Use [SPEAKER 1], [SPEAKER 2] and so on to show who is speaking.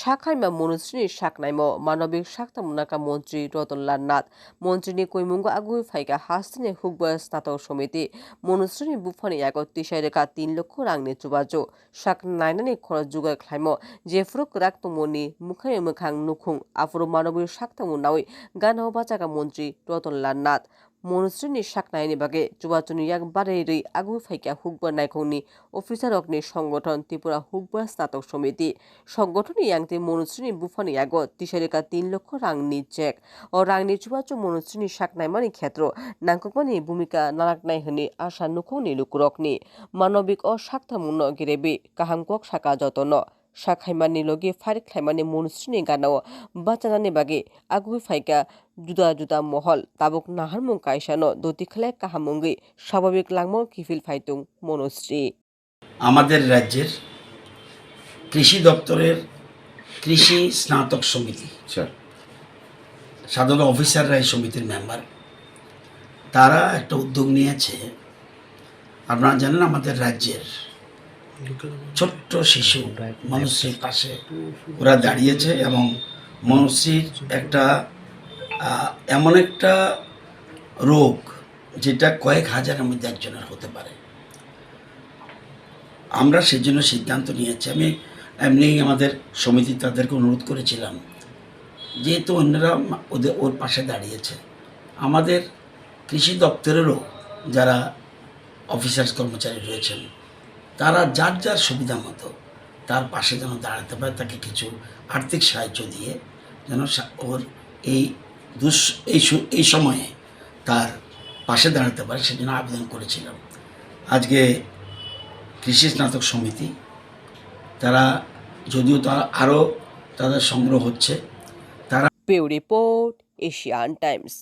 [SPEAKER 1] শাখাইমা মনুশ্রী শাকনাইম মানবিক শাক্তা মুনাকা মন্ত্রী রতনলাল নাথ মন্ত্রীনি কৈমুঙ্গ আগুই ফাইকা হাস্তিনে হুকবা স্নাতক সমিতি মনুশ্রী বুফানি আগত তিসাইরেকা 3 লক্ষ রাংনি চুবাজো শাক নাইনানি খরচ जुगार ख्लाइम जेफ्रुक राक्तमनि मुखाय मुखां नुखुं आफुर मानबिक शाक्ता मुनावै गानाव बाचाका मन्त्री रतनलाल नाथ मनुश्रीनि शाकनायनि बागे चुबाचुनि याक बारै आगु फाइका हुकबर नायखंनि अफिसार अग्नि संगठन त्रिपुरा हुकबर स्नातक समिति संगठननि यांगते मनुश्रीनि बुफानि आगो तिसारिका 3 लक्ष रांनि चेक और रांनि चुबाचु मनुश्रीनि शाकनायमानि क्षेत्र नांगकमानि भूमिका नालाकनाय हनि आशा नुखंनि लुकुरकनि मानबिक अ शाक्ता मुन्न गिरेबि काहामकक शाका जतन शाखाइमानि लगे फारिक खाइमानि मनुश्रीनि गानाव बाचानानि बागे आगु फाइका जुदा जुदा महल ताबुक नाहारमुं कायसानो दतिखालाय काहामुंगै স্বাভাবিক লাংমো কিফিল ফাইতুং মনুশ্রী
[SPEAKER 2] আমাদের রাজ্যের কৃষি দপ্তরের কৃষি স্নাতক সমিতি সাধারণ অফিসাররা এই সমিতির মেম্বার তারা একটা উদ্যোগ নিয়েছে। আপনারা জানেন আমাদের রাজ্যের ছোট্ট শিশু মনুশ্রীর পাশে ওরা দাঁড়িয়েছে এবং মনুশ্রীর একটা এমন একটা রোগ যেটা কয়েক হাজারের মধ্যে একজনের হতে পারে। আমরা সেই জন্য সিদ্ধান্ত নিয়েছি। আমি এমনি আমাদের সমিতি তাদেরকে অনুরোধ করেছিলাম, যেহেতু অন্যরা ওর পাশে দাঁড়িয়েছে, আমাদের কৃষি দপ্তরেরও যারা অফিসার্স কর্মচারী রয়েছেন তারা যার যার সুবিধা মতো তার পাশে যেন দাঁড়াতে পারে, তাকে কিছু আর্থিক সাহায্য দিয়ে যেন ওর এই সময়ে তার পাশে দাঁড়াতে পারে সেজন্য আবেদন করেছিলাম। আজকে কৃষি স্নাতক সমিতি তারা যদিও আরও তাদের সংগ্রহ হচ্ছে, তারা
[SPEAKER 1] রিপোর্ট এশিয়ান টাইমস।